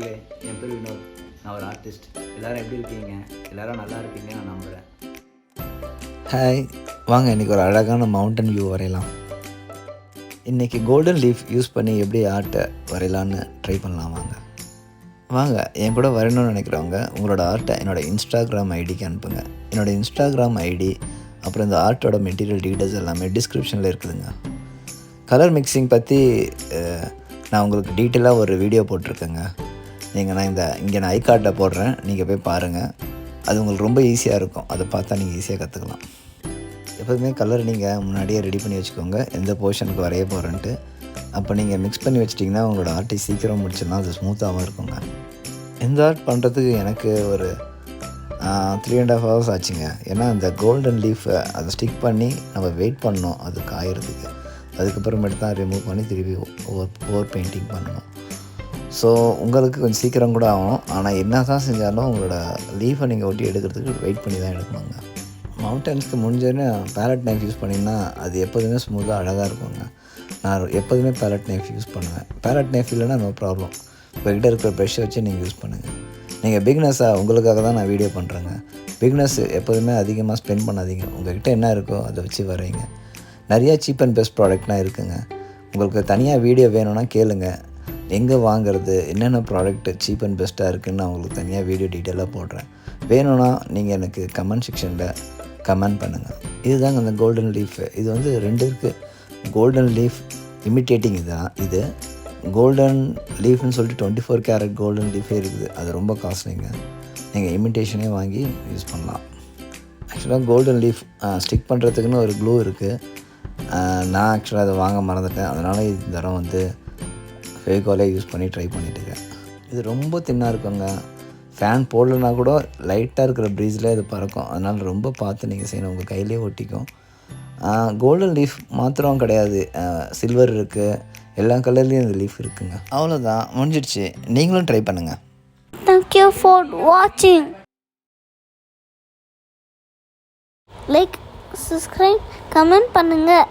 நண்பர்களே, என் பேர் வினோத். நான் ஒரு ஆர்டிஸ்ட். எல்லோரும் எப்படி இருக்கீங்க? எல்லோரும் நல்லா இருப்பீங்க நான் நம்புகிறேன். ஹாய், வாங்க இன்றைக்கி ஒரு அழகான மவுண்டன் வியூ வரையலாம். இன்றைக்கி கோல்டன் லீஃப் யூஸ் பண்ணி எப்படி ஆர்ட்டை வரையலான்னு ட்ரை பண்ணலாம். வாங்க என் கூட வரையணும்னு நினைக்கிறவங்க உங்களோட ஆர்ட்டை என்னோடய இன்ஸ்டாகிராம் ஐடிக்கு அனுப்புங்க. என்னோடய இன்ஸ்டாகிராம் ஐடி அப்புறம் இந்த ஆர்ட்டோட மெட்டீரியல் டீட்டெயில்ஸ் எல்லாமே டிஸ்கிரிப்ஷனில் இருக்குதுங்க. கலர் மிக்சிங் பற்றி நான் உங்களுக்கு டீட்டெயிலாக ஒரு வீடியோ போட்டிருக்கேங்க. நான் இங்கே ஐ கார்டில் போடுறேன், நீங்கள் போய் பாருங்கள். அது உங்களுக்கு ரொம்ப ஈஸியாக இருக்கும். அதை பார்த்தா நீங்கள் ஈஸியாக கற்றுக்கலாம். எப்போதுமே கலர் நீங்கள் முன்னாடியே ரெடி பண்ணி வச்சுக்கோங்க, எந்த போர்ஷனுக்கு வரைய போகிறேன்ட்டு. அப்போ நீங்கள் மிக்ஸ் பண்ணி வச்சிட்டிங்கன்னா உங்களோட ஆர்ட்டை சீக்கிரம் முடிச்சிடலாம். அது ஸ்மூத்தாகவும் இருக்குங்க. இந்த ஆர்ட் பண்ணுறதுக்கு எனக்கு ஒரு 3.5 hours ஆச்சுங்க. ஏன்னா அந்த கோல்டன் லீஃபை அதை ஸ்டிக் பண்ணி நம்ம வெயிட் பண்ணோம் அது காயறதுக்கு. அதுக்கப்புறமேட்டு தான் ரிமூவ் பண்ணி திருப்பி ஓவர் பெயிண்டிங் பண்ணணும். ஸோ உங்களுக்கு கொஞ்சம் சீக்கிரம் கூட ஆகும். ஆனால் என்ன தான் செஞ்சாலும் உங்களோட லீஃபை நீங்கள் ஒட்டி எடுக்கிறதுக்கு வெயிட் பண்ணி தான் எடுக்கணுங்க. மவுண்டன்ஸ்க்கு முடிஞ்சோடனே பேலட் நைஃப் யூஸ் பண்ணிங்கன்னா அது எப்போதுமே ஸ்மூத்தாக அழகாக இருக்குங்க. நான் எப்போதுமே பேலட் நைஃப் யூஸ் பண்ணுவேன். பேலட் நைஃப் இல்லைன்னா நோ ப்ராப்ளம், உங்கள்கிட்ட இருக்கிற ப்ரெஷ்ஷை வச்சு நீங்கள் யூஸ் பண்ணுங்கள். நீங்கள் பிகினர்ஸாக உங்களுக்காக தான் நான் வீடியோ பண்ணுறேங்க. பிகினர்ஸ் எப்போதுமே அதிகமாக ஸ்பெண்ட் பண்ணாதீங்க. உங்கள்கிட்ட என்ன இருக்கோ அதை வச்சு வரைங்க. நிறையா சீப் அண்ட் பெஸ்ட் ப்ராடக்ட்லாம் இருக்குதுங்க. உங்களுக்கு தனியாக வீடியோ வேணும்னா கேளுங்க. எங்கே வாங்குறது, என்னென்ன ப்ராடக்ட் சீப் அண்ட் பெஸ்ட்டாக இருக்குதுன்னு நான் உங்களுக்கு தனியாக வீடியோ டீட்டெயிலாக போடுறேன். வேணும்னா நீங்கள் எனக்கு கமெண்ட் செக்ஷனில் கமெண்ட் பண்ணுங்கள். இதுதாங்க அந்த கோல்டன் லீஃப். இது 2 இருக்குது. கோல்டன் லீஃப் இமிட்டேட்டிங் இது கோல்டன் லீஃப்னு சொல்லிட்டு 24 கேரட் கோல்டன் லீஃபே இருக்குது. அது ரொம்ப காஸ்ட்லிங்க. நீங்கள் இமிட்டேஷனே வாங்கி யூஸ் பண்ணலாம். ஆக்சுவலாக கோல்டன் லீஃப் ஸ்டிக் பண்ணுறதுக்குன்னு ஒரு க்ளூ இருக்குது. நான் ஆக்சுவலாக அதை வாங்க மறந்துட்டேன். அதனால் இந்த தரம் ஃபெவிகாலே யூஸ் பண்ணி ட்ரை பண்ணிட்டுருக்கேன். இது ரொம்ப தின்னாக இருக்குங்க. ஃபேன் போடலனா கூட லைட்டாக இருக்கிற ப்ரீஸில் இது பறக்கும். அதனால் ரொம்ப பார்த்து நீங்கள் செய்யணும். உங்கள் கையிலே ஒட்டிக்கும். கோல்டன் லீஃப் மாத்திரம் கிடையாது, சில்வர் இருக்குது, எல்லா கலர்லேயும் இந்த லீஃப் இருக்குங்க. அவ்வளோதான், முடிஞ்சிடுச்சு. நீங்களும் ட்ரை பண்ணுங்கள். Thank you for watching. Like, subscribe, comment பண்ணுங்க.